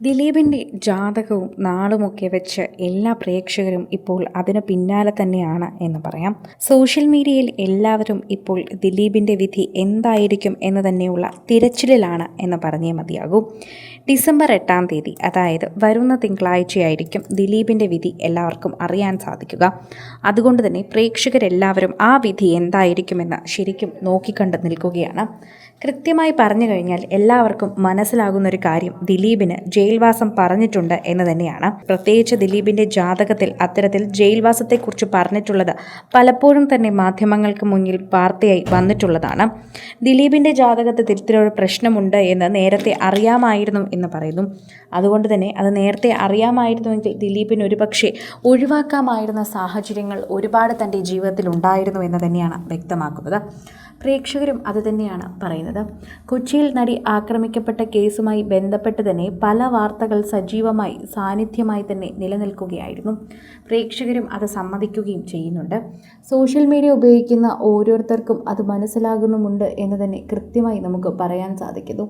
ദിലീപിൻ്റെ ജാതകവും നാളുമൊക്കെ വെച്ച് എല്ലാ പ്രേക്ഷകരും ഇപ്പോൾ അതിന് പിന്നാലെ തന്നെയാണ് എന്ന് പറയാം. സോഷ്യൽ മീഡിയയിൽ എല്ലാവരും ഇപ്പോൾ ദിലീപിൻ്റെ വിധി എന്തായിരിക്കും എന്ന് തന്നെയുള്ള തിരച്ചിലിലാണ് എന്ന് പറഞ്ഞേ മതിയാകൂ. ഡിസംബർ 8-ാം തീയതി, അതായത് വരുന്ന തിങ്കളാഴ്ചയായിരിക്കും ദിലീപിൻ്റെ വിധി എല്ലാവർക്കും അറിയാൻ സാധിക്കുക. അതുകൊണ്ട് തന്നെ പ്രേക്ഷകരെല്ലാവരും ആ വിധി എന്തായിരിക്കുമെന്ന് ശരിക്കും നോക്കിക്കണ്ട് നിൽക്കുകയാണ്. കൃത്യമായി പറഞ്ഞു കഴിഞ്ഞാൽ എല്ലാവർക്കും മനസ്സിലാകുന്നൊരു കാര്യം ദിലീപിന് ജയിൽവാസം പറഞ്ഞിട്ടുണ്ട് എന്ന് തന്നെയാണ്. പ്രത്യേകിച്ച് ദിലീപിൻ്റെ ജാതകത്തിൽ അത്തരത്തിൽ ജയിൽവാസത്തെക്കുറിച്ച് പറഞ്ഞിട്ടുള്ളത് പലപ്പോഴും തന്നെ മാധ്യമങ്ങൾക്ക് മുന്നിൽ വാർത്തയായി വന്നിട്ടുള്ളതാണ്. ദിലീപിൻ്റെ ജാതകത്തിൽ ഇത്തരമൊരു പ്രശ്നമുണ്ട് എന്ന് നേരത്തെ അറിയാമായിരുന്നു എന്ന് പറയുന്നു. അതുകൊണ്ട് തന്നെ അത് നേരത്തെ അറിയാമായിരുന്നുവെങ്കിൽ ദിലീപിന് ഒരുപക്ഷെ ഒഴിവാക്കാമായിരുന്ന സാഹചര്യങ്ങൾ ഒരുപാട് തൻ്റെ ജീവിതത്തിൽ ഉണ്ടായിരുന്നു എന്ന് തന്നെയാണ് വ്യക്തമാക്കുന്നത്. പ്രേക്ഷകരും അതുതന്നെയാണ് പറയുന്നത്. കൊച്ചിയിൽ നടി ആക്രമിക്കപ്പെട്ട കേസുമായി ബന്ധപ്പെട്ട് തന്നെ പല വാർത്തകൾ സജീവമായി സാന്നിധ്യമായി തന്നെ നിലനിൽക്കുകയായിരുന്നു. പ്രേക്ഷകരും അത് സമ്മതിക്കുകയും ചെയ്യുന്നുണ്ട്. സോഷ്യൽ മീഡിയ ഉപയോഗിക്കുന്ന ഓരോരുത്തർക്കും അത് മനസ്സിലാകുന്നുമുണ്ട് എന്ന് തന്നെ കൃത്യമായി നമുക്ക് പറയാൻ സാധിക്കുന്നു.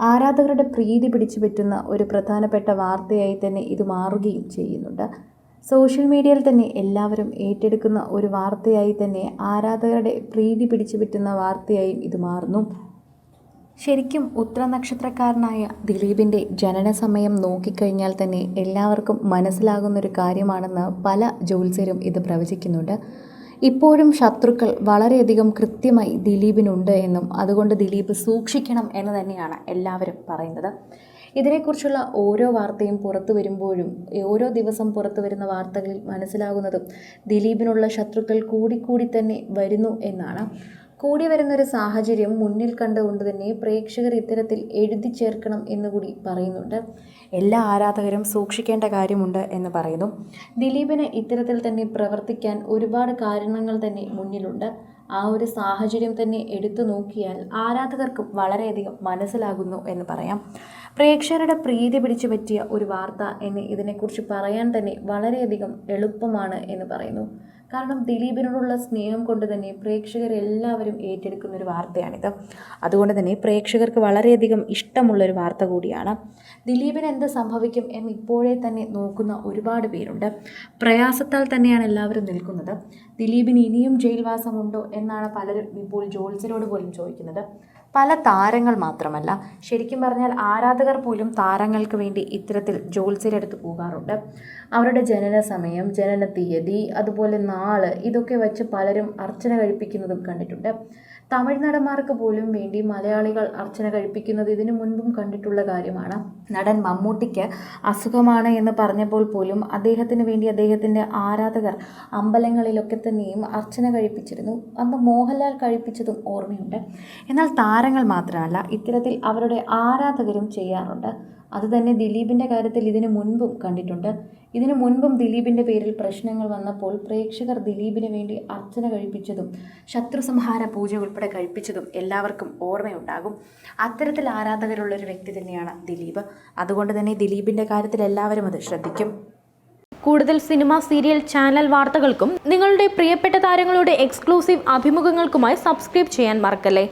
ആരാധകരുടെ പ്രീതി പിടിച്ചു പറ്റുന്ന ഒരു പ്രധാനപ്പെട്ട വാർത്തയായി തന്നെ ഇത് മാറുകയും ചെയ്യുന്നുണ്ട്. സോഷ്യൽ മീഡിയയിൽ തന്നെ എല്ലാവരും ഏറ്റെടുക്കുന്ന ഒരു വാർത്തയായി തന്നെ ആരാധകരുടെ പ്രീതി പിടിച്ചു പറ്റുന്ന വാർത്തയായും ഇത് മാറുന്നു. ശരിക്കും ഉത്തരനക്ഷത്രക്കാരനായ ദിലീപിൻ്റെ ജനന സമയം നോക്കിക്കഴിഞ്ഞാൽ തന്നെ എല്ലാവർക്കും മനസ്സിലാകുന്നൊരു കാര്യമാണെന്ന് പല ജ്യോത്സ്യരും ഇത് പ്രവചിക്കുന്നുണ്ട്. ഇപ്പോഴും ശത്രുക്കൾ വളരെയധികം കൃത്യമായി ദിലീപിനുണ്ട് എന്നും അതുകൊണ്ട് ദിലീപ് സൂക്ഷിക്കണം എന്ന് തന്നെയാണ് എല്ലാവരും പറയുന്നത്. ഇതിനെക്കുറിച്ചുള്ള ഓരോ വാർത്തയും പുറത്തു വരുമ്പോഴും ഓരോ ദിവസം പുറത്തു വരുന്ന വാർത്തകളിൽ മനസ്സിലാകുന്നതും ദിലീപിനുള്ള ശത്രുക്കൾ കൂടിക്കൂടി തന്നെ വരുന്നു എന്നാണ്. കൂടി വരുന്നൊരു സാഹചര്യം മുന്നിൽ കണ്ടുകൊണ്ട് തന്നെ പ്രേക്ഷകർ ഇത്തരത്തിൽ എഴുതി ചേർക്കണം എന്നുകൂടി പറയുന്നുണ്ട്. എല്ലാ ആരാധകരും സൂക്ഷിക്കേണ്ട കാര്യമുണ്ട് എന്ന് പറയുന്നു. ദിലീപിന് ഇത്തരത്തിൽ തന്നെ പ്രവർത്തിക്കാൻ ഒരുപാട് കാരണങ്ങൾ തന്നെ മുന്നിലുണ്ട്. ആ ഒരു സാഹചര്യം തന്നെ എടുത്തു നോക്കിയാൽ ആരാധകർക്കും വളരെയധികം മനസ്സിലാകുന്നു എന്ന് പറയാം. പ്രേക്ഷകരുടെ പ്രീതി പിടിച്ചു പറ്റിയ ഒരു വാർത്ത എന്ന് ഇതിനെക്കുറിച്ച് പറയാൻ തന്നെ വളരെയധികം എളുപ്പമാണ് എന്ന് പറയുന്നു. കാരണം ദിലീപിനോടുള്ള സ്നേഹം കൊണ്ട് തന്നെ പ്രേക്ഷകരെല്ലാവരും ഏറ്റെടുക്കുന്ന ഒരു വാർത്തയാണിത്. അതുകൊണ്ട് തന്നെ പ്രേക്ഷകർക്ക് വളരെയധികം ഇഷ്ടമുള്ളൊരു വാർത്ത കൂടിയാണ്. ദിലീപിന് എന്ത് സംഭവിക്കും എന്ന് ഇപ്പോഴേ തന്നെ നോക്കുന്ന ഒരുപാട് പേരുണ്ട്. പ്രയാസത്താൽ തന്നെയാണ് എല്ലാവരും നിൽക്കുന്നത്. ദിലീപിന് ഇനിയും ജയിൽവാസമുണ്ടോ എന്നാണ് പലരും ഇപ്പോൾ ജോത്സ്യരോട് പോലും ചോദിക്കുന്നത്. പല താരങ്ങൾ മാത്രമല്ല, ശരിക്കും പറഞ്ഞാൽ ആരാധകർ പോലും താരങ്ങൾക്ക് വേണ്ടി ഇത്തരത്തിൽ ജോത്സ്യരെടുത്ത് പോകാറുണ്ട്. അവരുടെ ജനന സമയം, ജനന തീയതി, അതുപോലെ നാള്, ഇതൊക്കെ വെച്ച് പലരും അർച്ചന കഴിപ്പിക്കുന്നതും കണ്ടിട്ടുണ്ട്. തമിഴ് നടന്മാർക്ക് പോലും വേണ്ടി മലയാളികൾ അർച്ചന കഴിപ്പിക്കുന്നത് ഇതിനു മുൻപും കണ്ടിട്ടുള്ള കാര്യമാണ്. നടൻ മമ്മൂട്ടിക്ക് അസുഖമാണ് എന്ന് പറഞ്ഞപ്പോൾ പോലും അദ്ദേഹത്തിന് വേണ്ടി അദ്ദേഹത്തിൻ്റെ ആരാധകർ അമ്പലങ്ങളിലൊക്കെ തന്നെയും അർച്ചന കഴിപ്പിച്ചിരുന്നു. അന്ന് മോഹൻലാൽ കഴിപ്പിച്ചതും ഓർമ്മയുണ്ട്. എന്നാൽ താരങ്ങൾ മാത്രമല്ല, ഇത്തരത്തിൽ അവരുടെ ആരാധകരും ചെയ്യാറുണ്ട്. അതുതന്നെ ദിലീപിൻ്റെ കാര്യത്തിൽ ഇതിനു മുൻപും കണ്ടിട്ടുണ്ട്. ഇതിനു മുൻപും ദിലീപിൻ്റെ പേരിൽ പ്രശ്നങ്ങൾ വന്നപ്പോൾ പ്രേക്ഷകർ ദിലീപിന് വേണ്ടി അർച്ചന കഴിപ്പിച്ചതും ശത്രുസംഹാര പൂജ ഉൾപ്പെടെ കഴിപ്പിച്ചതും എല്ലാവർക്കും ഓർമ്മയുണ്ടാകും. അത്തരത്തിൽ ആരാധകരുള്ളൊരു വ്യക്തി തന്നെയാണ് ദിലീപ്. അതുകൊണ്ട് തന്നെ ദിലീപിൻ്റെ കാര്യത്തിൽ എല്ലാവരും അത് ശ്രദ്ധിക്കും. കൂടുതൽ സിനിമ, സീരിയൽ, ചാനൽ വാർത്തകൾക്കും നിങ്ങളുടെ പ്രിയപ്പെട്ട താരങ്ങളുടെ എക്സ്ക്ലൂസീവ് അഭിമുഖങ്ങൾക്കുമായി സബ്സ്ക്രൈബ് ചെയ്യാൻ മറക്കല്ലേ.